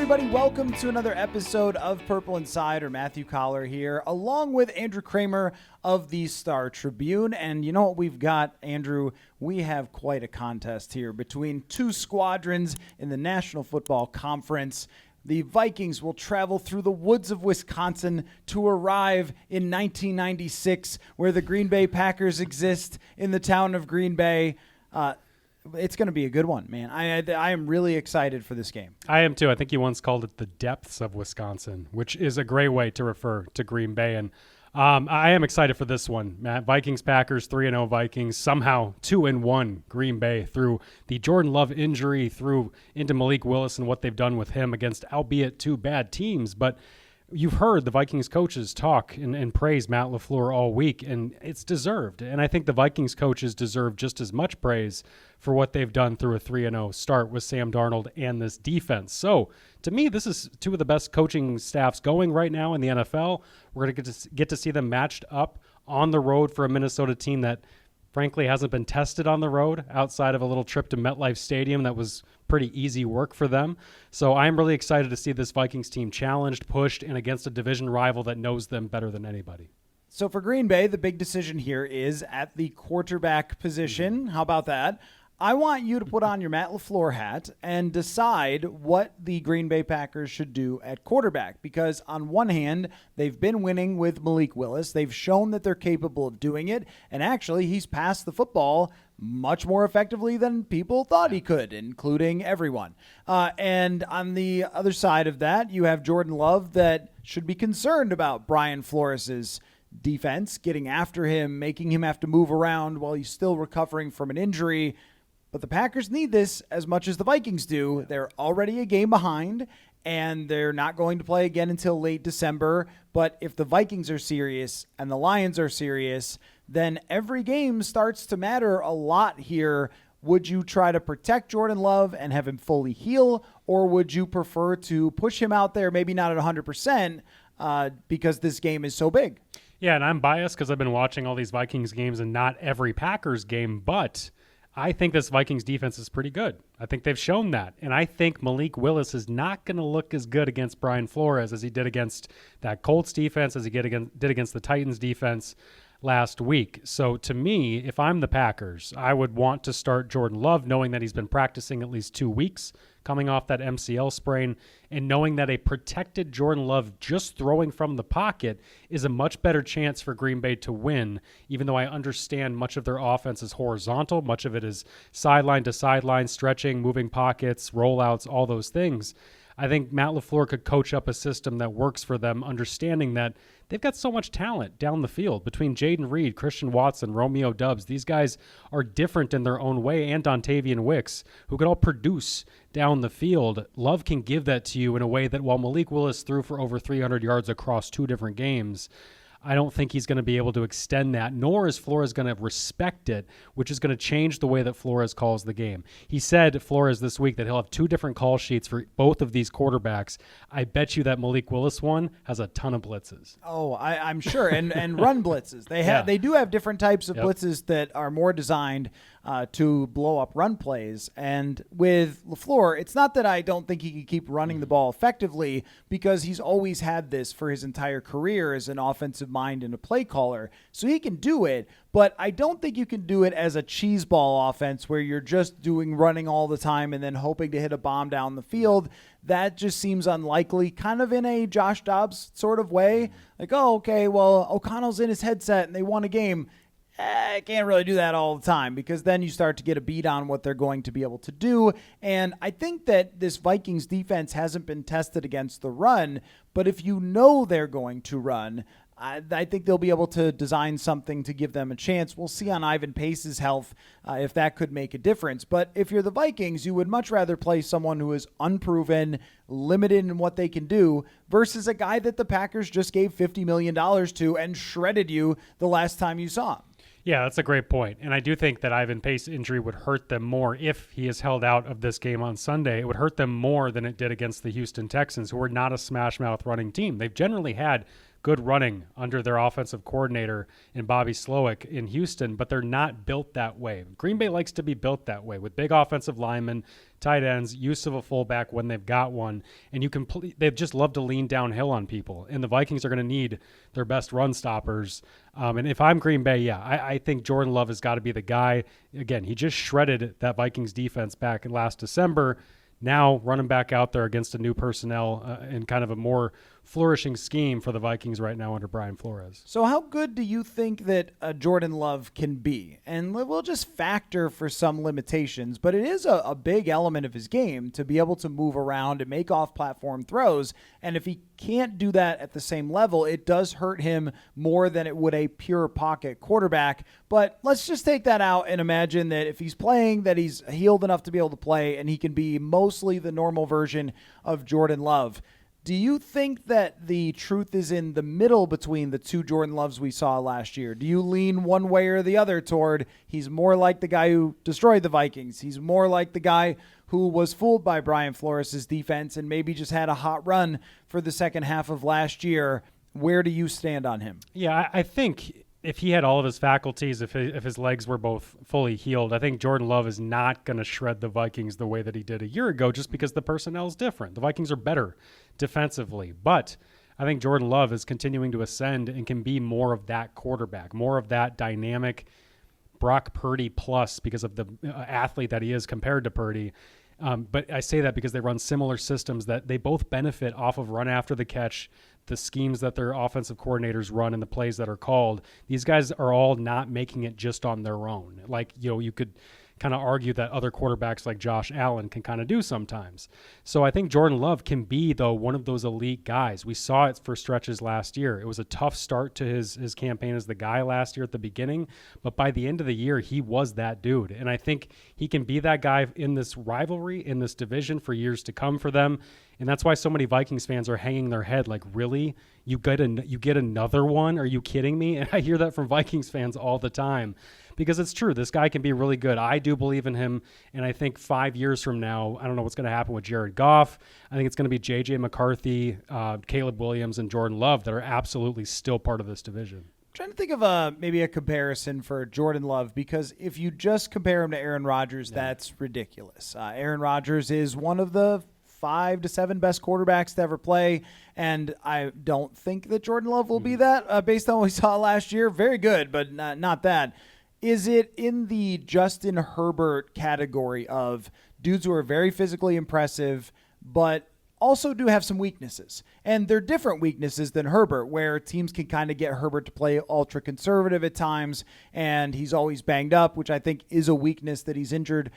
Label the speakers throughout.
Speaker 1: everybody. Welcome to another episode of Purple Insider. Matthew Coller here, along with Andrew Krammer of the Star Tribune. And you know what we've got, Andrew? We have quite a contest here between two squadrons in the National Football Conference. The Vikings will travel through the woods of Wisconsin to arrive in 1996, where the Green Bay Packers exist in the town of Green Bay. It's going to be a good one, man. I am really excited for this game.
Speaker 2: I am too. I think he once called it the depths of Wisconsin, which is a great way to refer to Green Bay. And I am excited for this one, Matt. Vikings, Packers, 3-0 Vikings, somehow 2-1 Green Bay through the Jordan Love injury, through into Malik Willis and what they've done with him against, albeit two bad teams. But you've heard the Vikings coaches talk and praise Matt LaFleur all week, and it's deserved. And I think the Vikings coaches deserve just as much praise for what they've done through a 3-0 start with Sam Darnold and this defense. So, to me, this is two of the best coaching staffs going right now in the NFL. We're going to get to see them matched up on the road for a Minnesota team that, frankly, hasn't been tested on the road outside of a little trip to MetLife Stadium that was pretty easy work for them. So I'm really excited to see this Vikings team challenged, pushed, and against a division rival that knows them better than anybody.
Speaker 1: So for Green Bay, the big decision here is at the quarterback position. How about that? I want you to put on your Matt LaFleur hat and decide what the Green Bay Packers should do at quarterback. Because on one hand, they've been winning with Malik Willis. They've shown that they're capable of doing it. And actually, he's passed the football much more effectively than people thought he could, including everyone. And on the other side of that, you have Jordan Love that should be concerned about Brian Flores' defense, getting after him, making him have to move around while he's still recovering from an injury. But the Packers need this as much as the Vikings do. They're already a game behind, and they're not going to play again until late December. But if the Vikings are serious and the Lions are serious, then every game starts to matter a lot here. Would you try to protect Jordan Love and have him fully heal, or would you prefer to push him out there, maybe not at 100%, because this game is so big?
Speaker 2: Yeah, and I'm biased because I've been watching all these Vikings games and not every Packers game, but I think this Vikings defense is pretty good. I think they've shown that. And I think Malik Willis is not going to look as good against Brian Flores as he did against that Colts defense, as he did against the Titans defense last week. So to me, if I'm the Packers, I would want to start Jordan Love, knowing that he's been practicing at least 2 weeks coming off that MCL sprain, and knowing that a protected Jordan Love just throwing from the pocket is a much better chance for Green Bay to win, even though I understand much of their offense is horizontal, much of it is sideline to sideline, stretching, moving pockets, rollouts, all those things. I think Matt LaFleur could coach up a system that works for them, understanding that they've got so much talent down the field between Jaden Reed, Christian Watson, Romeo Doubs. These guys are different in their own way, and Dontavian Wicks, who could all produce down the field. Love can give that to you in a way that while Malik Willis threw for over 300 yards across 2 different games, I don't think he's going to be able to extend that, nor is Flores going to respect it, which is going to change the way that Flores calls the game. He said, Flores, this week, that he'll have 2 different call sheets for both of these quarterbacks. I bet you that Malik Willis one has a ton of blitzes.
Speaker 1: Oh, I'm sure, and run blitzes. They do have different types of blitzes that are more designed to blow up run plays. And with LaFleur, it's not that I don't think he can keep running the ball effectively, because he's always had this for his entire career as an offensive mind and a play caller. So he can do it, but I don't think you can do it as a cheese ball offense where you're just doing running all the time and then hoping to hit a bomb down the field. That just seems unlikely, kind of in a Josh Dobbs sort of way. Like, oh, okay, well, O'Connell's in his headset and they won a game. I can't really do that all the time, because then you start to get a beat on what they're going to be able to do. And I think that this Vikings defense hasn't been tested against the run, but if you know they're going to run, I think they'll be able to design something to give them a chance. We'll see on Ivan Pace's health if that could make a difference. But if you're the Vikings, you would much rather play someone who is unproven, limited in what they can do, versus a guy that the Packers just gave $50 million to and shredded you the last time you saw him.
Speaker 2: Yeah, that's a great point. And I do think that Ivan Pace injury would hurt them more if he is held out of this game on Sunday. It would hurt them more than it did against the Houston Texans, who are not a smash mouth running team. They've generally had good running under their offensive coordinator in Bobby Slowick in Houston, but they're not built that way. Green Bay likes to be built that way with big offensive linemen, tight ends, use of a fullback when they've got one, and they've just love to lean downhill on people. And the Vikings are going to need their best run stoppers. And if I'm Green Bay, I think Jordan Love has got to be the guy. Again, he just shredded that Vikings defense back in last December. Now running back out there against a new personnel and kind of a more flourishing scheme for the Vikings right now under Brian Flores.
Speaker 1: So how good do you think that Jordan Love can be? And we'll just factor for some limitations, but it is a big element of his game to be able to move around and make off-platform throws. And if he can't do that at the same level, it does hurt him more than it would a pure pocket quarterback. But let's just take that out and imagine that if he's playing, that he's healed enough to be able to play and he can be mostly the normal version of Jordan Love. Do you think that the truth is in the middle between the two Jordan Loves we saw last year? Do you lean one way or the other toward he's more like the guy who destroyed the Vikings? He's more like the guy who was fooled by Brian Flores' defense and maybe just had a hot run for the second half of last year. Where do you stand on him?
Speaker 2: Yeah, I think if he had all of his faculties, if his legs were both fully healed, I think Jordan Love is not going to shred the Vikings the way that he did a year ago just because the personnel is different. The Vikings are better defensively, but I think Jordan Love is continuing to ascend and can be more of that quarterback, more of that dynamic Brock Purdy plus because of the athlete that he is compared to Purdy. But I say that because they run similar systems that they both benefit off of run after the catch, the schemes that their offensive coordinators run and the plays that are called. These guys are all not making it just on their own. Like, you could kind of argue that other quarterbacks like Josh Allen can kind of do sometimes. So I think Jordan Love can be, though, one of those elite guys. We saw it for stretches last year. It was a tough start to his campaign as the guy last year at the beginning, but by the end of the year, he was that dude. And I think he can be that guy in this rivalry, in this division for years to come for them. And that's why so many Vikings fans are hanging their head like, really? You get another one? Are you kidding me? And I hear that from Vikings fans all the time because it's true. This guy can be really good. I do believe in him. And I think 5 years from now, I don't know what's going to happen with Jared Goff. I think it's going to be J.J. McCarthy, Caleb Williams, and Jordan Love that are absolutely still part of this division.
Speaker 1: Trying to think of maybe a comparison for Jordan Love, because if you just compare him to Aaron Rodgers, that's ridiculous. Aaron Rodgers is one of the 5 to 7 best quarterbacks to ever play, and I don't think that Jordan Love will be that based on what we saw last year. Very good, but not that. Is it in the Justin Herbert category of dudes who are very physically impressive, but also do have some weaknesses? And they're different weaknesses than Herbert, where teams can kind of get Herbert to play ultra conservative at times, and he's always banged up, which I think is a weakness that he's injured.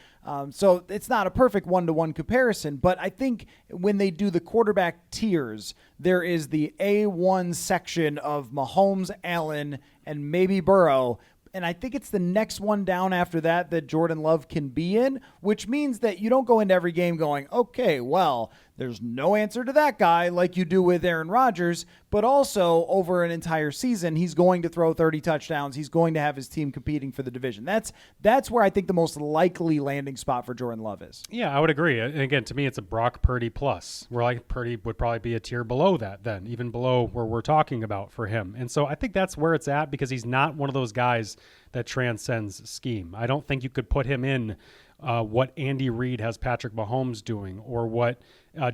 Speaker 1: So it's not a perfect one-to-one comparison, but I think when they do the quarterback tiers, there is the A1 section of Mahomes, Allen, and maybe Burrow. And I think it's the next one down after that Jordan Love can be in, which means that you don't go into every game going, okay, well, there's no answer to that guy like you do with Aaron Rodgers, but also over an entire season, he's going to throw 30 touchdowns. He's going to have his team competing for the division. That's where I think the most likely landing spot for Jordan Love is.
Speaker 2: Yeah, I would agree. And again, to me, it's a Brock Purdy plus, where like Purdy would probably be a tier below that then, even below where we're talking about for him. And so I think that's where it's at because he's not one of those guys that transcends scheme. I don't think you could put him in what Andy Reid has Patrick Mahomes doing or what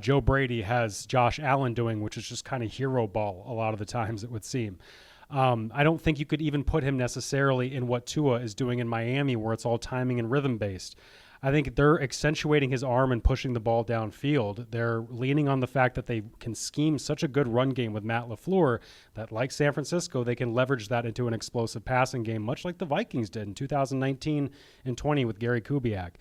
Speaker 2: Joe Brady has Josh Allen doing, which is just kind of hero ball a lot of the times, it would seem. I don't think you could even put him necessarily in what Tua is doing in Miami, where it's all timing and rhythm based. I think they're accentuating his arm and pushing the ball downfield. They're leaning on the fact that they can scheme such a good run game with Matt LaFleur that, like San Francisco, they can leverage that into an explosive passing game, much like the Vikings did in 2019 and 20 with Gary Kubiak.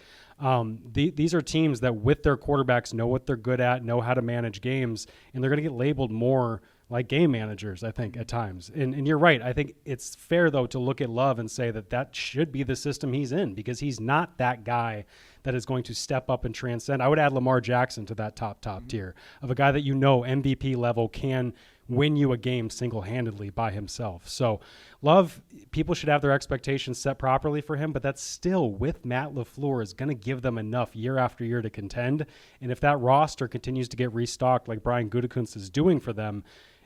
Speaker 2: These are teams that, with their quarterbacks, know what they're good at, know how to manage games, and they're going to get labeled more like game managers, I think, at times. And you're right. I think it's fair, though, to look at Love and say that should be the system he's in because he's not that guy that is going to step up and transcend. I would add Lamar Jackson to that top tier of a guy that MVP level can win you a game single-handedly by himself. So Love, people should have their expectations set properly for him, but that's still, with Matt LaFleur, is going to give them enough year after year to contend. And if that roster continues to get restocked like Brian Gutekunst is doing for them,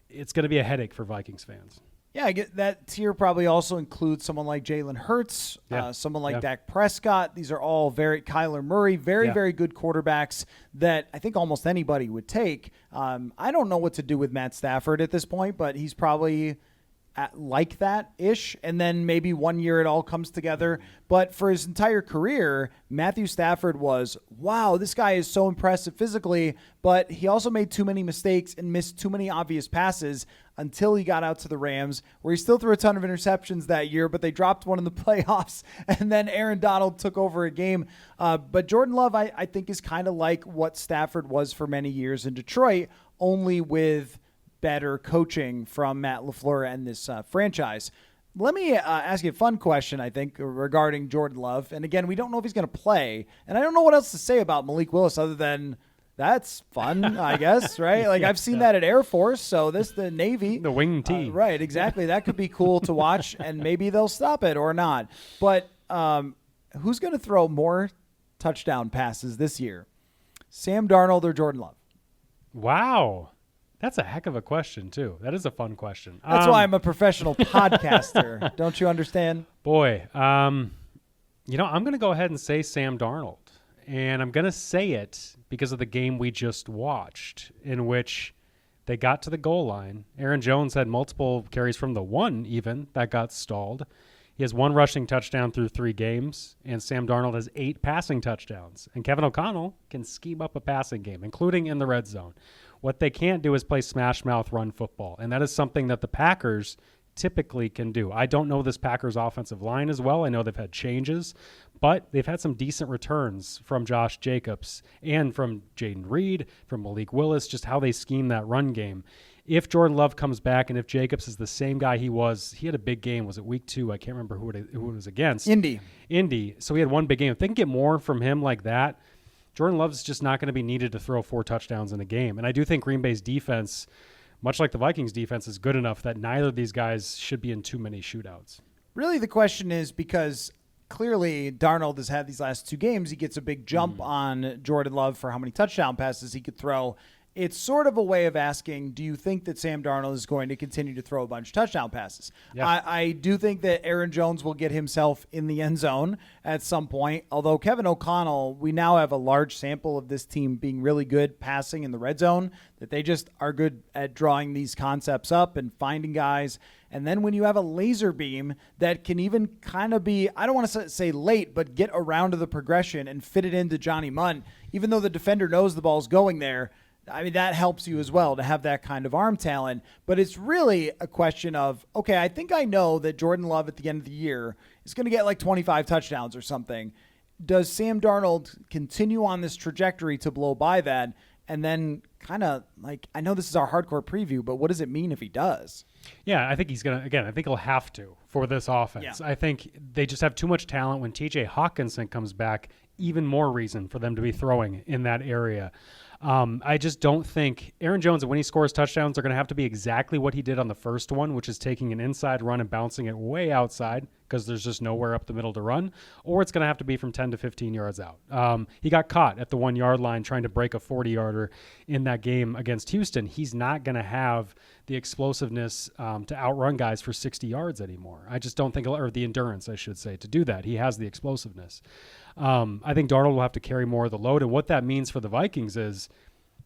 Speaker 2: it's going to be a headache for Vikings fans.
Speaker 1: Yeah, I get that tier probably also includes someone like Jalen Hurts, someone like Dak Prescott. These are all Kyler Murray, very good quarterbacks that I think almost anybody would take. I don't know what to do with Matt Stafford at this point, but he's probably like that-ish, and then maybe 1 year it all comes together. But for his entire career, Matthew Stafford was, wow, this guy is so impressive physically, but he also made too many mistakes and missed too many obvious passes until he got out to the Rams, where he still threw a ton of interceptions that year, but they dropped one in the playoffs, and then Aaron Donald took over a game. But Jordan Love, I think, is kind of like what Stafford was for many years in Detroit, only with better coaching from Matt LaFleur and this franchise. Let me ask you a fun question, I think, regarding Jordan Love. And again, we don't know if he's going to play. And I don't know what else to say about Malik Willis other than that's fun, I guess, right? Like I've seen that at Air Force, so this the Navy.
Speaker 2: The wing tee.
Speaker 1: Right, exactly. That could be cool to watch, and maybe they'll stop it or not. But who's going to throw more touchdown passes this year? Sam Darnold or Jordan Love?
Speaker 2: Wow. That's a heck of a question, too. That is a fun question.
Speaker 1: That's why I'm a professional podcaster. Don't you understand?
Speaker 2: Boy, I'm going to go ahead and say Sam Darnold. And I'm going to say it because of the game we just watched, in which they got to the goal line. Aaron Jones had multiple carries from the one, even, that got stalled. He has 1 rushing touchdown through 3 games, and Sam Darnold has 8 passing touchdowns. And Kevin O'Connell can scheme up a passing game, including in the red zone. What they can't do is play smash mouth run football, and that is something that the Packers typically can do. I don't know this Packers offensive line as well. I know they've had changes, but they've had some decent returns from Josh Jacobs and from Jaden Reed, from Malik Willis, just how they scheme that run game. If Jordan Love comes back and if Jacobs is the same guy he had a big game. Was it week 2? I can't remember who it was against.
Speaker 1: Indy. So
Speaker 2: he had one big game. If they can get more from him like that, Jordan Love's just not going to be needed to throw 4 touchdowns in a game. And I do think Green Bay's defense, much like the Vikings defense, is good enough that neither of these guys should be in too many shootouts.
Speaker 1: Really, the question is because clearly Darnold has had these last 2 games. He gets a big jump on Jordan Love for how many touchdown passes he could throw. It's sort of a way of asking, do you think that Sam Darnold is going to continue to throw a bunch of touchdown passes?
Speaker 2: Yeah.
Speaker 1: I do think that Aaron Jones will get himself in the end zone at some point, although Kevin O'Connell, we now have a large sample of this team being really good passing in the red zone, that they just are good at drawing these concepts up and finding guys. And then when you have a laser beam that can even kind of be, I don't want to say late, but get around to the progression and fit it into Johnny Mundt, even though the defender knows the ball's going there, I mean, that helps you as well to have that kind of arm talent. But it's really a question of, okay, I think I know that Jordan Love at the end of the year is going to get like 25 touchdowns or something. Does Sam Darnold continue on this trajectory to blow by that? And then kind of like, I know this is our hardcore preview, but what does it mean if he does?
Speaker 2: Yeah, I think he's going to, again, I think he'll have to for this offense. Yeah. I think they just have too much talent. When TJ Hawkinson comes back, even more reason for them to be throwing in that area. I just don't think Aaron Jones, when he scores touchdowns, are going to have to be exactly what he did on the first one, which is taking an inside run and bouncing it way outside because there's just nowhere up the middle to run, or it's going to have to be from 10 to 15 yards out. He got caught at the 1 yard line trying to break a 40-yarder in that game against Houston. He's not going to have the explosiveness to outrun guys for 60 yards anymore. I just don't think, or the endurance, I should say, to do that. He has the explosiveness. I think Darnold will have to carry more of the load, and what that means for the Vikings is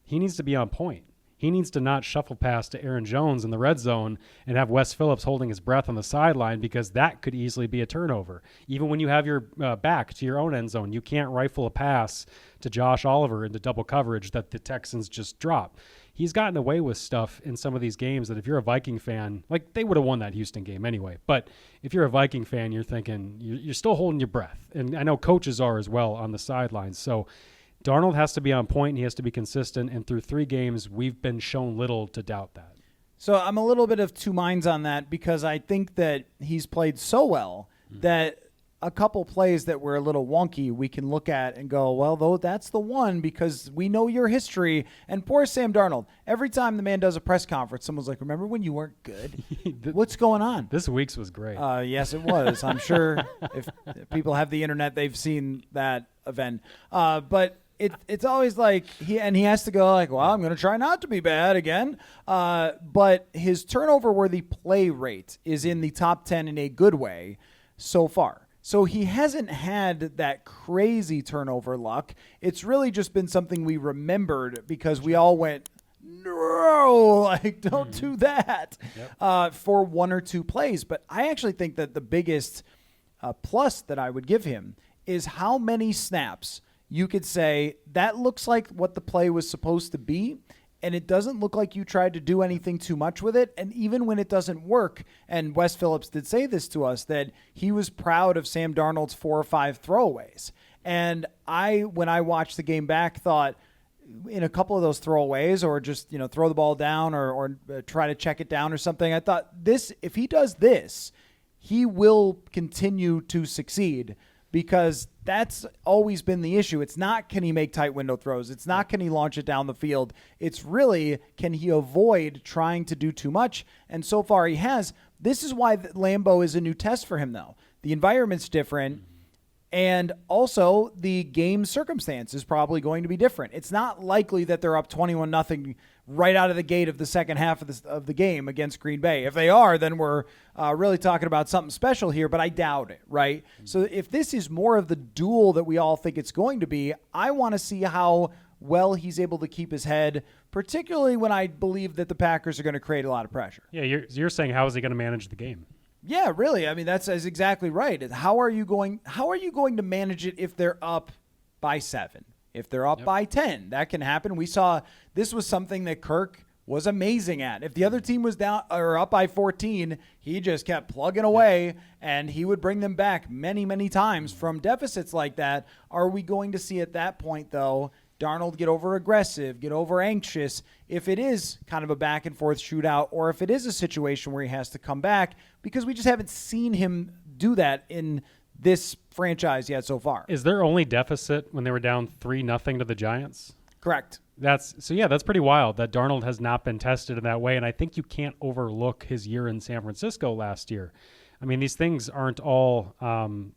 Speaker 2: he needs to be on point. He needs to not shuffle pass to Aaron Jones in the red zone and have Wes Phillips holding his breath on the sideline, because that could easily be a turnover. Even when you have your back to your own end zone, you can't rifle a pass to Josh Oliver into double coverage that the Texans just drop. He's gotten away with stuff in some of these games that if you're a Viking fan, like they would have won that Houston game anyway, but if you're a Viking fan, you're thinking, you're still holding your breath. And I know coaches are as well on the sidelines. So Darnold has to be on point and he has to be consistent. And through 3 games, we've been shown little to doubt that. So
Speaker 1: I'm a little bit of two minds on that, because I think that he's played so well that a couple plays that were a little wonky, we can look at and go, well, though, that's the one, because we know your history. And poor Sam Darnold, every time the man does a press conference, someone's like, remember when you weren't good? What's going on?
Speaker 2: This week's was great.
Speaker 1: Yes, it was. I'm sure if people have the internet, they've seen that event. But it's always like he has to go like, well, I'm going to try not to be bad again. But his turnover-worthy play rate is in the top 10 in a good way so far. So he hasn't had that crazy turnover luck. It's really just been something we remembered because we all went, no, like don't do that for one or two plays. But I actually think that the biggest plus that I would give him is how many snaps you could say that looks like what the play was supposed to be, and it doesn't look like you tried to do anything too much with it. And even when it doesn't work, and Wes Phillips did say this to us, that he was proud of Sam Darnold's 4 or 5 throwaways. And when I watched the game back, thought in a couple of those throwaways or just, throw the ball down or try to check it down or something, I thought if he does this, he will continue to succeed. Because that's always been the issue. It's not can he make tight window throws. It's not can he launch it down the field. It's really can he avoid trying to do too much. And so far he has. This is why Lambeau is a new test for him, though. The environment's different. And also the game circumstance is probably going to be different. It's not likely that they're up 21-0 right out of the gate of the second half of the game against Green Bay. If they are, then we're really talking about something special here, but I doubt it, right? So if this is more of the duel that we all think it's going to be, I want to see how well he's able to keep his head, particularly when I believe that the Packers are going to create a lot of pressure.
Speaker 2: Yeah, you're saying how is he going to manage the game?
Speaker 1: Yeah, really. I mean, that's exactly right. How are you going to manage it if they're up by 7? If they're up by 10, that can happen. We saw this was something that Kirk was amazing at. If the other team was down or up by 14, he just kept plugging away, and he would bring them back many, many times from deficits like that. Are we going to see at that point, though, Darnold get over aggressive, get over anxious, if it is kind of a back and forth shootout, or if it is a situation where he has to come back, because we just haven't seen him do that in this franchise yet so far.
Speaker 2: Is their only deficit when they were down 3-0 to the Giants?
Speaker 1: Correct.
Speaker 2: That's pretty wild that Darnold has not been tested in that way, and I think you can't overlook his year in San Francisco last year. I mean, these things aren't all,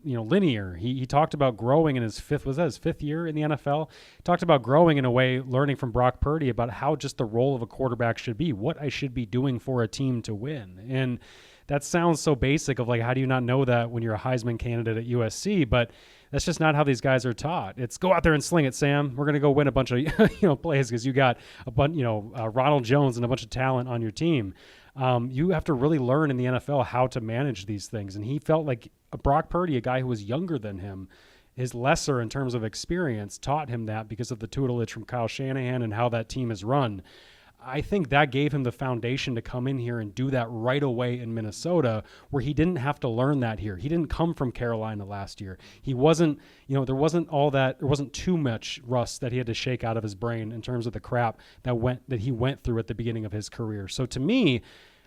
Speaker 2: linear. He talked about growing in his fifth year in the NFL? He talked about growing in a way, learning from Brock Purdy about how just the role of a quarterback should be, what I should be doing for a team to win. And that sounds so basic of like, how do you not know that when you're a Heisman candidate at USC? But that's just not how these guys are taught. It's go out there and sling it, Sam. We're going to go win a bunch of plays because you got a bunch, Ronald Jones and a bunch of talent on your team. You have to really learn in the NFL how to manage these things. And he felt like Brock Purdy, a guy who was younger than him, is lesser in terms of experience, taught him that because of the tutelage from Kyle Shanahan and how that team is run. I think that gave him the foundation to come in here and do that right away in Minnesota, where he didn't have to learn that here. He didn't come from Carolina last year. He wasn't, there wasn't too much rust that he had to shake out of his brain in terms of the crap that he went through at the beginning of his career. So to me,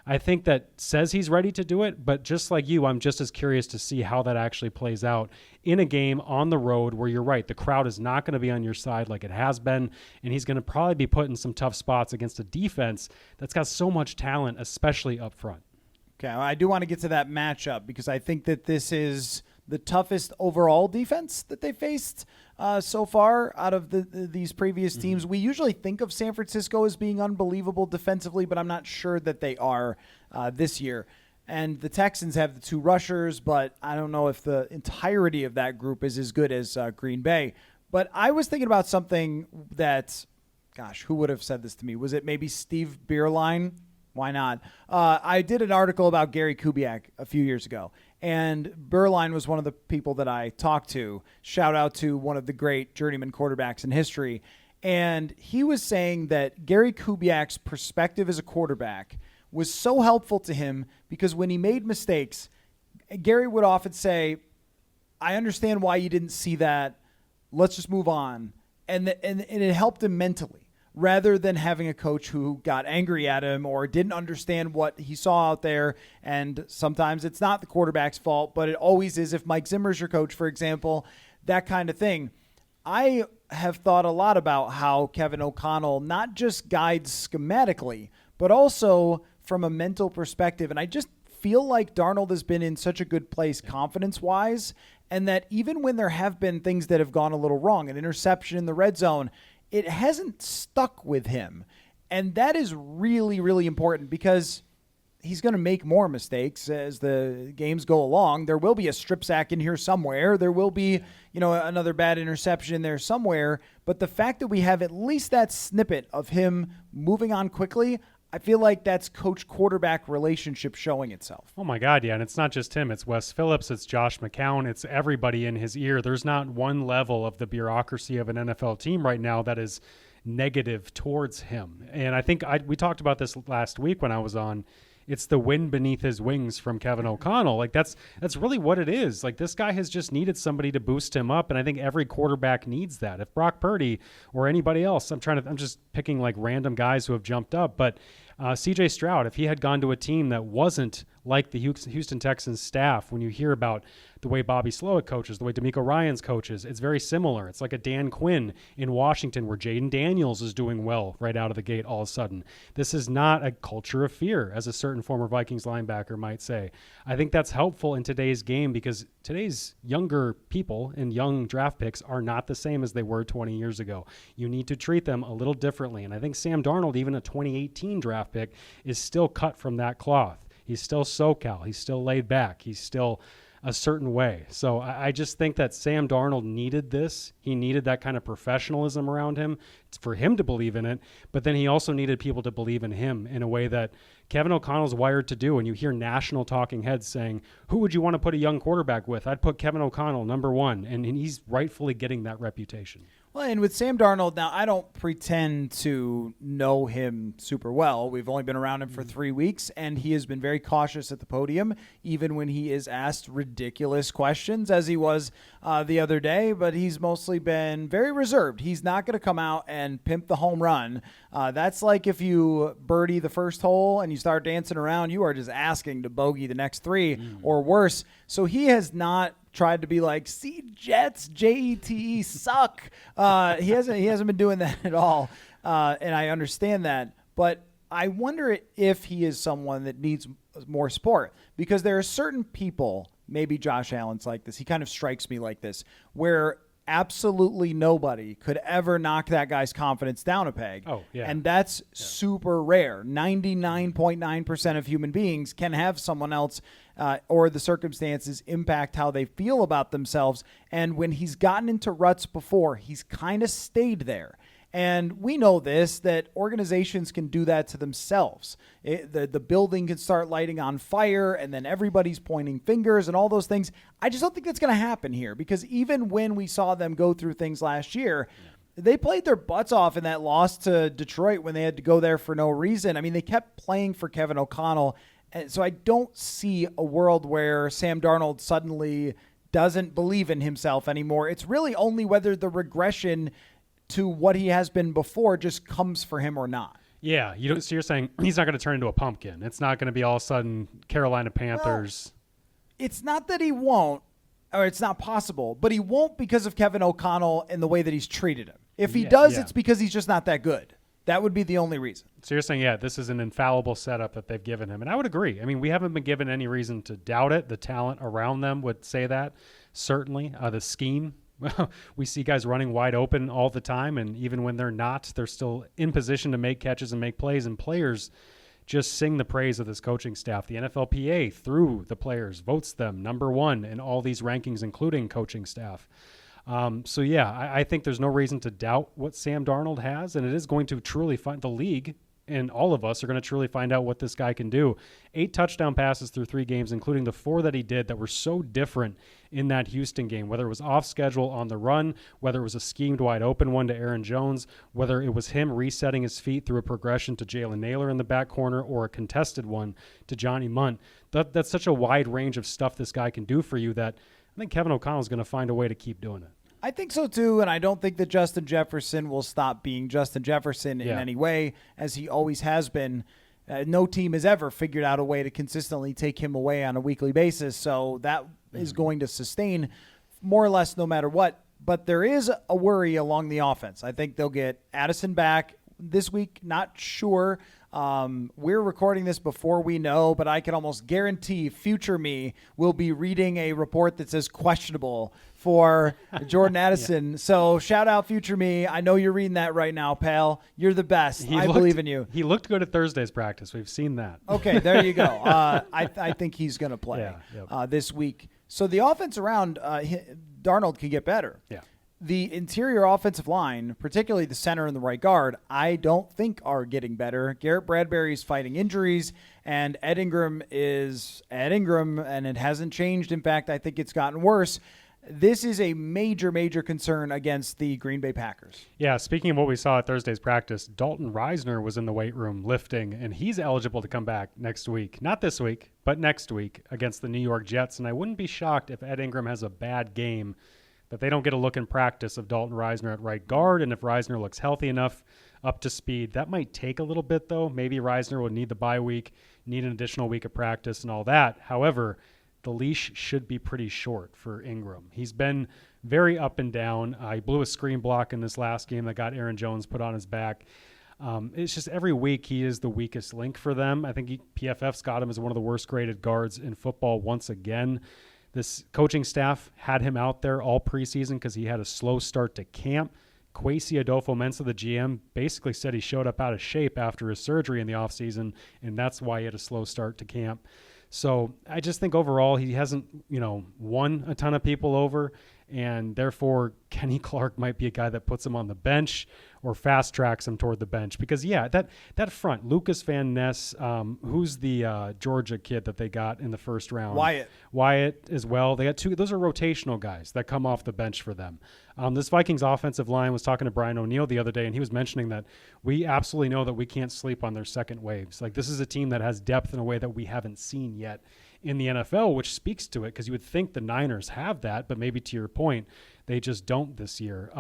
Speaker 2: I think that says he's ready to do it, but just like you, I'm just as curious to see how that actually plays out in a game on the road where you're right, the crowd is not going to be on your side like it has been, and he's going to probably be put in some tough spots against a defense that's got so much talent, especially up front.
Speaker 1: Okay, I do want to get to that matchup because I think that this is the toughest overall defense that they faced so far out of these previous teams. We usually think of San Francisco as being unbelievable defensively, but I'm not sure that they are this year. And the Texans have the 2 rushers, but I don't know if the entirety of that group is as good as Green Bay. But I was thinking about something that, gosh, who would have said this to me? Was it maybe Steve Bierlein? Why not? I did an article about Gary Kubiak a few years ago, and Bierlein was one of the people that I talked to. Shout out to one of the great journeyman quarterbacks in history. And he was saying that Gary Kubiak's perspective as a quarterback was so helpful to him because when he made mistakes, Gary would often say, I understand why you didn't see that. Let's just move on. And it helped him mentally, rather than having a coach who got angry at him or didn't understand what he saw out there. And sometimes it's not the quarterback's fault, but it always is if Mike Zimmer's your coach, for example, that kind of thing. I have thought a lot about how Kevin O'Connell not just guides schematically, but also from a mental perspective. And I just feel like Darnold has been in such a good place confidence-wise, and that even when there have been things that have gone a little wrong, an interception in the red zone, it hasn't stuck with him. And that is really, really important because he's going to make more mistakes as the games go along. There will be a strip sack in here somewhere. There will be, another bad interception in there somewhere. But the fact that we have at least that snippet of him moving on quickly, I feel like that's coach-quarterback relationship showing itself.
Speaker 2: Oh, my God, yeah. And it's not just him. It's Wes Phillips. It's Josh McCown. It's everybody in his ear. There's not one level of the bureaucracy of an NFL team right now that is negative towards him. And I think we talked about this last week when I was on. It's the wind beneath his wings from Kevin O'Connell. Like that's really what it is. Like this guy has just needed somebody to boost him up, and I think every quarterback needs that. If Brock Purdy or anybody else, I'm just picking like random guys who have jumped up, but C.J. Stroud, if he had gone to a team that wasn't like the Houston Texans staff, when you hear about the way Bobby Slowick coaches, the way DeMeco Ryans coaches, it's very similar. It's like a Dan Quinn in Washington where Jaden Daniels is doing well right out of the gate all of a sudden. This is not a culture of fear, as a certain former Vikings linebacker might say. I think that's helpful in today's game because today's younger people and young draft picks are not the same as they were 20 years ago. You need to treat them a little differently. And I think Sam Darnold, even a 2018 draft pick, is still cut from that cloth. He's still SoCal. He's still laid back. He's still a certain way. So I just think that Sam Darnold needed this. He needed that kind of professionalism around him for him to believe in it. But then he also needed people to believe in him in a way that Kevin O'Connell's wired to do. And you hear national talking heads saying, who would you want to put a young quarterback with? I'd put Kevin O'Connell number one. And he's rightfully getting that reputation.
Speaker 1: Well, and with Sam Darnold, now I don't pretend to know him super well. We've only been around him for 3 weeks, and he has been very cautious at the podium, even when he is asked ridiculous questions, as he was the other day. But he's mostly been very reserved. He's not going to come out and pimp the home run. That's like if you birdie the first hole and you start dancing around, you are just asking to bogey the next three or worse. So he has not tried to be like, see, Jets, Jete suck. He hasn't been doing that at all, and I understand that. But I wonder if he is someone that needs more support, because there are certain people, maybe Josh Allen's like this, he kind of strikes me like this, where absolutely nobody could ever knock that guy's confidence down a peg.
Speaker 2: Oh, yeah.
Speaker 1: And that's super rare. 99.9% of human beings can have someone else or the circumstances impact how they feel about themselves. And when he's gotten into ruts before, he's kind of stayed there. And we know this, that organizations can do that to themselves. The building can start lighting on fire, and then everybody's pointing fingers and all those things. I just don't think that's going to happen here, because even when we saw them go through things last year, they played their butts off in that loss to Detroit when they had to go there for no reason. I mean, they kept playing for Kevin O'Connell. And so I don't see a world where Sam Darnold suddenly doesn't believe in himself anymore. It's really only whether the regression to what he has been before just comes for him or not.
Speaker 2: Yeah, so you're saying he's not going to turn into a pumpkin. It's not going to be all of a sudden Carolina Panthers.
Speaker 1: Well, it's not that he won't, or it's not possible, but he won't because of Kevin O'Connell and the way that he's treated him. If he does, it's because he's just not that good. That would be the only reason.
Speaker 2: So you're saying, this is an infallible setup that they've given him. And I would agree. I mean, we haven't been given any reason to doubt it. The talent around them would say that, certainly. The scheme, we see guys running wide open all the time, and even when they're not, they're still in position to make catches and make plays, and players just sing the praise of this coaching staff. The NFLPA, through the players, votes them number one in all these rankings, including coaching staff. I think there's no reason to doubt what Sam Darnold has, and it is going to truly find the league, and all of us are going to truly find out what this guy can do. 8 touchdown passes through 3 games, including the 4 that he did that were so different in that Houston game, whether it was off schedule on the run, whether it was a schemed wide open one to Aaron Jones, whether it was him resetting his feet through a progression to Jalen Naylor in the back corner or a contested one to Johnny Munt. That's such a wide range of stuff this guy can do for you that I think Kevin O'Connell is going to find a way to keep doing it.
Speaker 1: I think so too, and I don't think that Justin Jefferson will stop being Justin Jefferson in any way, as he always has been. No team has ever figured out a way to consistently take him away on a weekly basis, so that is going to sustain more or less no matter what. But there is a worry along the offense. I think they'll get Addison back this week, not sure. We're recording this before we know, but I can almost guarantee future me will be reading a report that says questionable for Jordan Addison. Yeah. So shout out future me. I know you're reading that right now, pal. You're the best. I believe in you.
Speaker 2: He looked good at Thursday's practice. We've seen that.
Speaker 1: Okay, there you go. I think he's going to play this week. So the offense around Darnold can get better.
Speaker 2: Yeah.
Speaker 1: The interior offensive line, particularly the center and the right guard, I don't think are getting better. Garrett Bradbury's fighting injuries, and Ed Ingram is Ed Ingram, and it hasn't changed. In fact, I think it's gotten worse. This is a major, major concern against the Green Bay Packers.
Speaker 2: Yeah, speaking of what we saw at Thursday's practice, Dalton Reisner was in the weight room lifting, and he's eligible to come back next week. Not this week, but next week against the New York Jets, and I wouldn't be shocked if Ed Ingram has a bad game, but they don't get a look in practice of Dalton Reisner at right guard, and if Reisner looks healthy enough, up to speed, that might take a little bit, though. Maybe Reisner will need the bye week, need an additional week of practice and all that. However, the leash should be pretty short for Ingram. He's been very up and down. He blew a screen block in this last game that got Aaron Jones put on his back. It's just every week he is the weakest link for them. I think PFF's got him as one of the worst graded guards in football once again. This coaching staff had him out there all preseason because he had a slow start to camp. Kwesi Adofo-Mensah, the GM, basically said he showed up out of shape after his surgery in the offseason, and that's why he had a slow start to camp. So I just think overall he hasn't, won a ton of people over, and therefore Kenny Clark might be a guy that puts him on the bench or fast tracks him toward the bench. Because, that front, Lucas Van Ness, who's the Georgia kid that they got in the first round? Wyatt as well. They got two. Those are rotational guys that come off the bench for them. This Vikings offensive line was talking to Brian O'Neill the other day, and he was mentioning that we absolutely know that we can't sleep on their second waves. Like, this is a team that has depth in a way that we haven't seen yet in the NFL, which speaks to it because you would think the Niners have that, but maybe to your point, they just don't this year.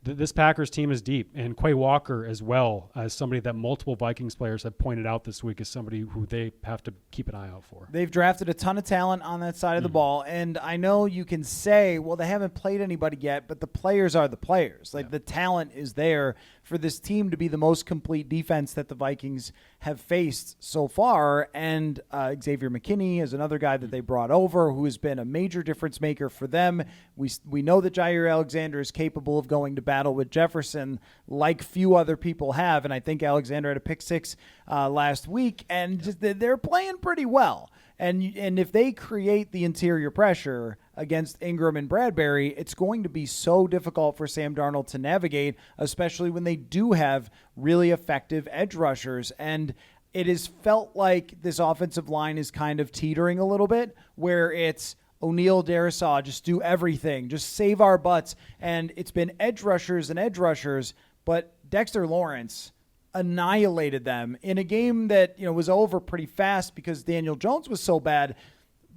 Speaker 2: This Packers team is deep, and Quay Walker as well, as somebody that multiple Vikings players have pointed out this week, is somebody who they have to keep an eye out for.
Speaker 1: They've drafted a ton of talent on that side of the ball, and I know you can say, well, they haven't played anybody yet, but the players are the players. Like, the talent is there for this team to be the most complete defense that the Vikings have faced so far, and Xavier McKinney is another guy that they brought over who has been a major difference maker for them. We know that Jair Alexander is capable of going to battle with Jefferson like few other people have, and I think Alexander had a pick six last week, and they're playing pretty well. And if they create the interior pressure against Ingram and Bradbury, it's going to be so difficult for Sam Darnold to navigate, especially when they do have really effective edge rushers. And it has felt like this offensive line is kind of teetering a little bit, where it's O'Neal, Darisaw, just do everything, just save our butts. And it's been edge rushers, but Dexter Lawrence annihilated them in a game that was over pretty fast because Daniel Jones was so bad.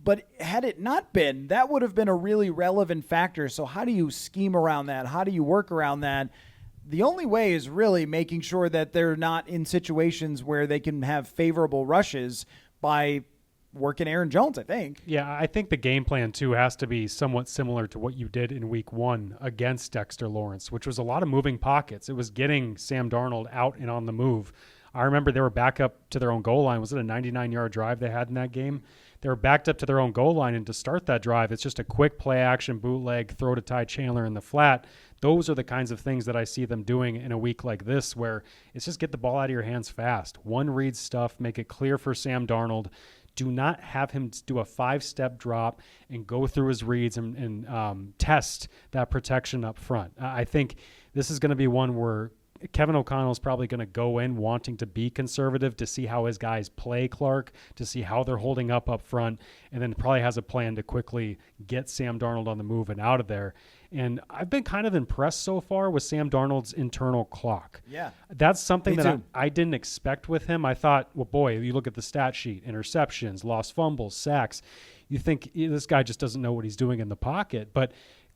Speaker 1: But had it not been, that would have been a really relevant factor. So how do you scheme around that? How do you work around that? The only way is really making sure that they're not in situations where they can have favorable rushes by working Aaron Jones, I think.
Speaker 2: Yeah, I think the game plan, too, has to be somewhat similar to what you did in week one against Dexter Lawrence, which was a lot of moving pockets. It was getting Sam Darnold out and on the move. I remember they were back up to their own goal line. Was it a 99-yard drive they had in that game? They were backed up to their own goal line, and to start that drive, it's just a quick play-action bootleg, throw to Ty Chandler in the flat. Those are the kinds of things that I see them doing in a week like this, where it's just get the ball out of your hands fast. One read stuff, make it clear for Sam Darnold. Do not have him do a 5-step drop and go through his reads and test that protection up front. I think this is going to be one where Kevin O'Connell is probably going to go in wanting to be conservative to see how his guys play Clark, to see how they're holding up front, and then probably has a plan to quickly get Sam Darnold on the move and out of there. And I've been kind of impressed so far with Sam Darnold's internal clock.
Speaker 1: Yeah.
Speaker 2: That's something that I didn't expect with him. I thought, well, boy, you look at the stat sheet, interceptions, lost fumbles, sacks. You think this guy just doesn't know what he's doing in the pocket. But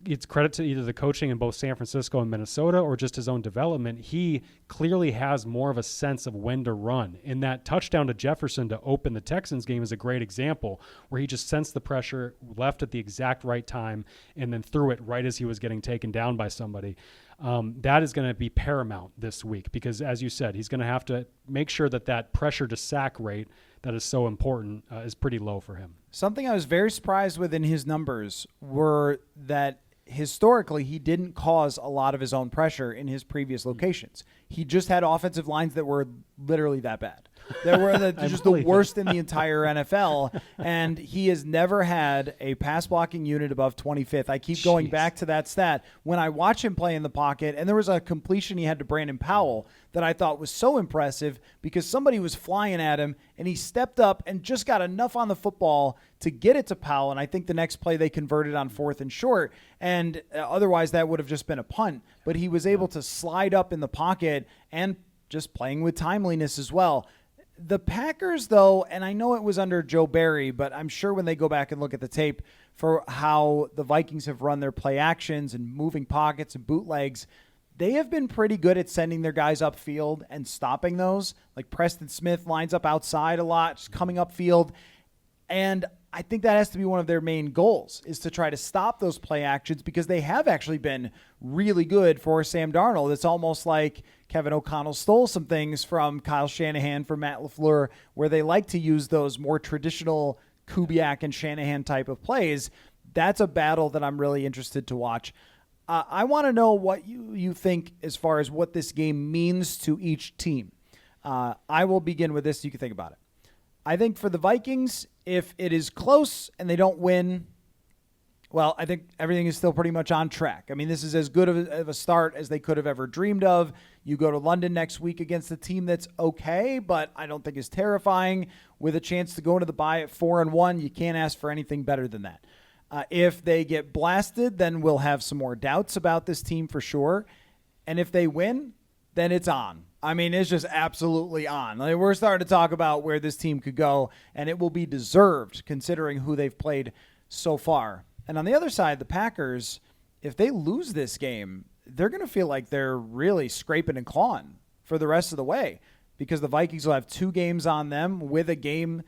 Speaker 2: it's credit to either the coaching in both San Francisco and Minnesota or just his own development. He clearly has more of a sense of when to run. And that touchdown to Jefferson to open the Texans game is a great example where he just sensed the pressure, left at the exact right time, and then threw it right as he was getting taken down by somebody. That is going to be paramount this week because, as you said, he's going to have to make sure that pressure to sack rate that is so important is pretty low for him.
Speaker 1: Something I was very surprised with in his numbers were that historically he didn't cause a lot of his own pressure in his previous locations. He just had offensive lines that were literally that bad. They were just the worst in the entire NFL, and he has never had a pass blocking unit above 25th. I keep going back to that stat. When I watch him play in the pocket, and there was a completion he had to Brandon Powell that I thought was so impressive because somebody was flying at him, and he stepped up and just got enough on the football to get it to Powell, and I think the next play they converted on 4th and short, and otherwise that would have just been a punt. But he was able to slide up in the pocket and just playing with timeliness as well. The Packers, though, and I know it was under Joe Barry, but I'm sure when they go back and look at the tape for how the Vikings have run their play actions and moving pockets and bootlegs, they have been pretty good at sending their guys upfield and stopping those. Like Preston Smith lines up outside a lot, just coming upfield. And I think that has to be one of their main goals is to try to stop those play actions because they have actually been really good for Sam Darnold. It's almost like Kevin O'Connell stole some things from Kyle Shanahan, from Matt LaFleur, where they like to use those more traditional Kubiak and Shanahan type of plays. That's a battle that I'm really interested to watch. I want to know what you think as far as what this game means to each team. I will begin with this so you can think about it. I think for the Vikings, if it is close and they don't win, well, I think everything is still pretty much on track. I mean, this is as good of a start as they could have ever dreamed of. You go to London next week against a team that's okay, but I don't think is terrifying. With a chance to go into the bye at 4-1, you can't ask for anything better than that. If they get blasted, then we'll have some more doubts about this team for sure. And if they win, then it's on. I mean, it's just absolutely on. Like, we're starting to talk about where this team could go, and it will be deserved considering who they've played so far. And on the other side, the Packers, if they lose this game, they're going to feel like they're really scraping and clawing for the rest of the way because the Vikings will have 2 games on them with a game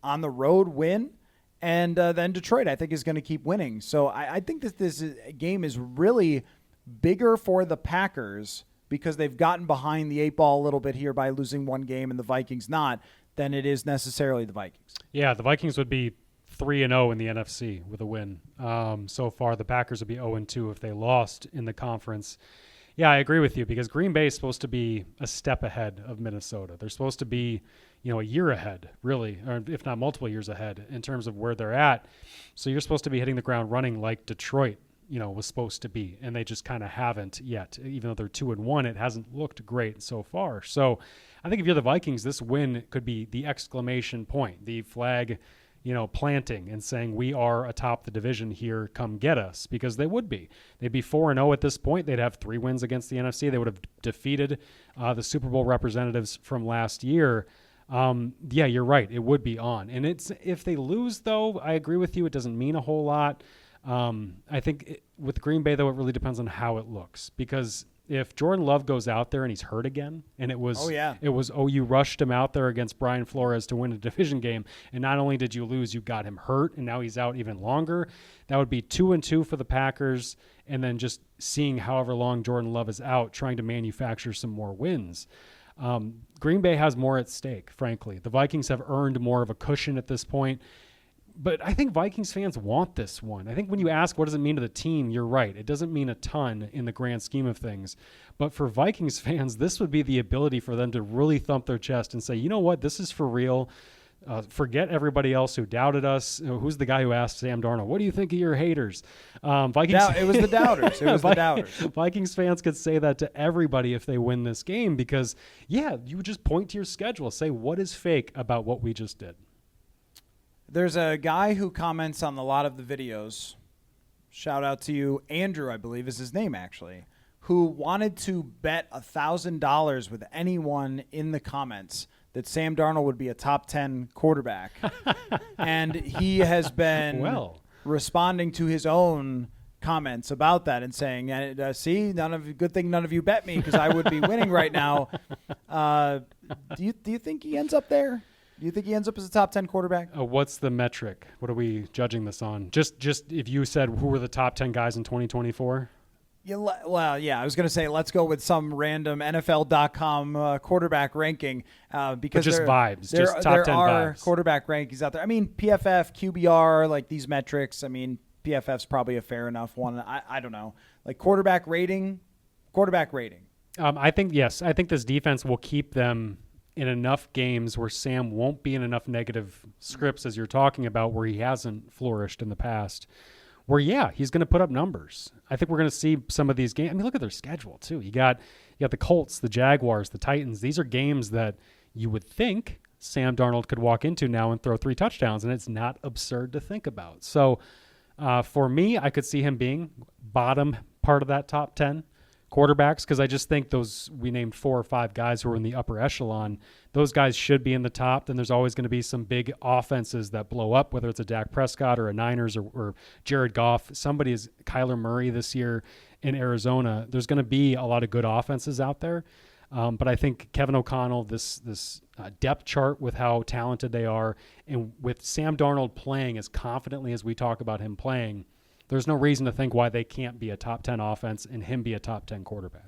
Speaker 1: on the road win. And then Detroit, I think, is going to keep winning. So I think that this game is really bigger for the Packers because they've gotten behind the 8 ball a little bit here by losing 1 game and the Vikings not, than it is necessarily the Vikings.
Speaker 2: Yeah, the Vikings would be 3-0 in the NFC with a win. So far, the Packers would be 0-2 if they lost in the conference. Yeah, I agree with you because Green Bay is supposed to be a step ahead of Minnesota. They're supposed to be, a year ahead, really, or if not multiple years ahead in terms of where they're at. So you're supposed to be hitting the ground running like Detroit, was supposed to be, and they just kind of haven't yet. Even though they're 2-1, it hasn't looked great so far. So I think if you're the Vikings, this win could be the exclamation point, the flag, planting and saying we are atop the division here, come get us, because they would be. They'd be 4-0 at this point. They'd have 3 wins against the NFC. They would have defeated the Super Bowl representatives from last year. Yeah, you're right. It would be on. And if they lose, though, I agree with you. It doesn't mean a whole lot. I think with Green Bay, though, it really depends on how it looks. Because if Jordan Love goes out there and he's hurt again, and it was you rushed him out there against Brian Flores to win a division game, and not only did you lose, you got him hurt, and now he's out even longer, that would be 2-2 for the Packers, and then just seeing however long Jordan Love is out, trying to manufacture some more wins. Green Bay has more at stake, frankly. The Vikings have earned more of a cushion at this point. But I think Vikings fans want this one. I think when you ask what does it mean to the team, you're right. It doesn't mean a ton in the grand scheme of things. But for Vikings fans, this would be the ability for them to really thump their chest and say, you know what, this is for real. Forget everybody else who doubted us. Who's the guy who asked Sam Darnold, what do you think of your haters? Vikings.
Speaker 1: It was the doubters. It was the doubters.
Speaker 2: Vikings fans could say that to everybody if they win this game because, you would just point to your schedule, say what is fake about what we just did.
Speaker 1: There's a guy who comments on a lot of the videos. Shout out to you. Andrew, I believe is his name actually, who wanted to bet $1,000 with anyone in the comments that Sam Darnold would be a top 10 quarterback. And he has been responding to his own comments about that and saying, "See, good thing none of you bet me because I would be winning right now." Do you think he ends up there? Do you think he ends up as a top 10 quarterback?
Speaker 2: What's the metric? What are we judging this on? Just if you said who were the top 10 guys in 2024?
Speaker 1: Yeah, I was going to say let's go with some random NFL.com quarterback ranking because
Speaker 2: just vibes,
Speaker 1: there,
Speaker 2: just top
Speaker 1: there
Speaker 2: 10
Speaker 1: are
Speaker 2: vibes.
Speaker 1: quarterback rankings out there. I mean, PFF, QBR, like these metrics. I mean, PFF's probably a fair enough one. I don't know, like quarterback rating.
Speaker 2: I think yes. I think this defense will keep them in enough games where Sam won't be in enough negative scripts as you're talking about, where he hasn't flourished in the past. Where he's going to put up numbers. I think we're going to see some of these games. I mean, look at their schedule too. You got the Colts, the Jaguars, the Titans. These are games that you would think Sam Darnold could walk into now and throw 3 touchdowns, and it's not absurd to think about. So for me, I could see him being bottom part of that top 10 quarterbacks, because I just think we named 4 or 5 guys who are in the upper echelon. Those guys should be in the top. Then there's always going to be some big offenses that blow up, whether it's a Dak Prescott or a Niners or Jared Goff. Somebody is Kyler Murray this year in Arizona. There's going to be a lot of good offenses out there. But I think Kevin O'Connell, this depth chart with how talented they are, and with Sam Darnold playing as confidently as we talk about him playing, there's no reason to think why they can't be a top 10 offense and him be a top 10 quarterback.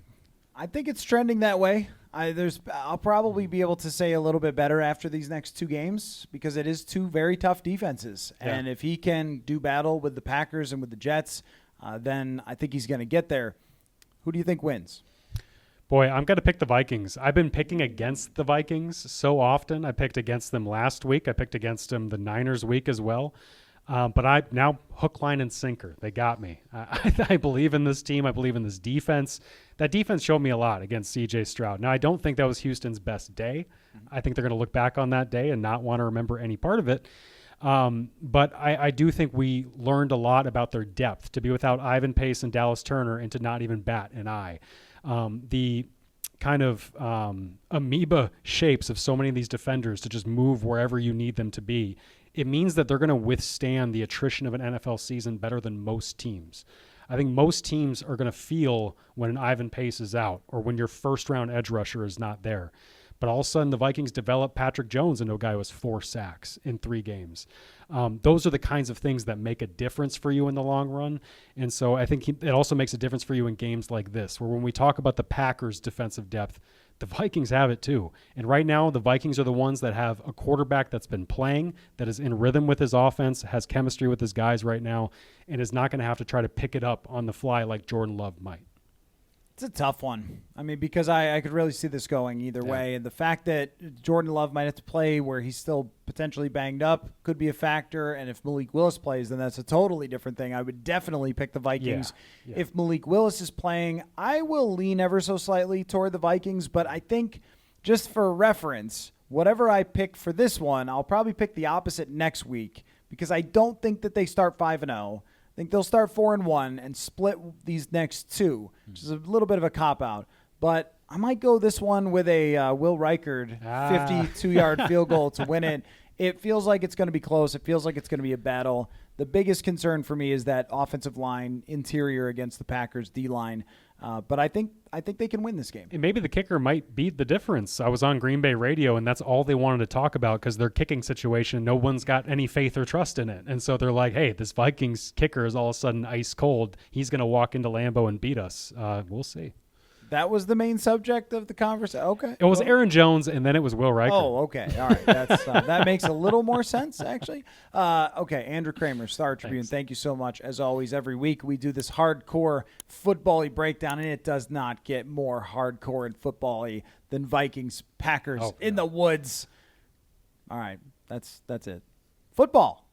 Speaker 1: I think it's trending that way. I'll probably be able to say a little bit better after these next 2 games because it is 2 very tough defenses. Yeah. And if he can do battle with the Packers and with the Jets, then I think he's going to get there. Who do you think wins?
Speaker 2: Boy, I'm going to pick the Vikings. I've been picking against the Vikings so often. I picked against them last week. I picked against them the Niners week as well. But I now hook, line, and sinker. They got me. I believe in this team. I believe in this defense. That defense showed me a lot against C.J. Stroud. Now, I don't think that was Houston's best day. I think they're going to look back on that day and not want to remember any part of it. But I do think we learned a lot about their depth, to be without Ivan Pace and Dallas Turner and to not even bat an eye. The kind of amoeba shapes of so many of these defenders to just move wherever you need them to be. It means that they're going to withstand the attrition of an NFL season better than most teams. I think most teams are going to feel when an Ivan Pace is out or when your first-round edge rusher is not there. But all of a sudden, the Vikings develop Patrick Jones into a guy who has 4 sacks in 3 games. Those are the kinds of things that make a difference for you in the long run. And so I think it also makes a difference for you in games like this, where when we talk about the Packers' defensive depth, the Vikings have it too. And right now, the Vikings are the ones that have a quarterback that's been playing, that is in rhythm with his offense, has chemistry with his guys right now, and is not going to have to try to pick it up on the fly like Jordan Love might.
Speaker 1: It's a tough one. I mean, because I could really see this going either way. And the fact that Jordan Love might have to play where he's still potentially banged up could be a factor. And if Malik Willis plays, then that's a totally different thing. I would definitely pick the Vikings. Yeah. If Malik Willis is playing, I will lean ever so slightly toward the Vikings. But I think just for reference, whatever I pick for this one, I'll probably pick the opposite next week because I don't think that they start 5-0. I think they'll start 4-1 and split these next 2, which is a little bit of a cop-out. But I might go this one with a Will Reichard 52-yard field goal to win it. It feels like it's going to be close. It feels like it's going to be a battle. The biggest concern for me is that offensive line interior against the Packers D-line. But I think they can win this game.
Speaker 2: And maybe the kicker might be the difference. I was on Green Bay radio, and that's all they wanted to talk about because their kicking situation, no one's got any faith or trust in it. And so they're like, hey, this Vikings kicker is all of a sudden ice cold. He's going to walk into Lambeau and beat us. We'll see.
Speaker 1: That was the main subject of the conversation. Okay.
Speaker 2: It was Aaron Jones, and then it was Will Reichard.
Speaker 1: Oh, okay. All right. That's that makes a little more sense, actually. Okay, Andrew Krammer, Star Tribune.
Speaker 2: Thanks.
Speaker 1: Thank you so much. As always, every week we do this hardcore football-y breakdown, and it does not get more hardcore and football-y than Vikings Packers in the woods. All right. That's it. Football.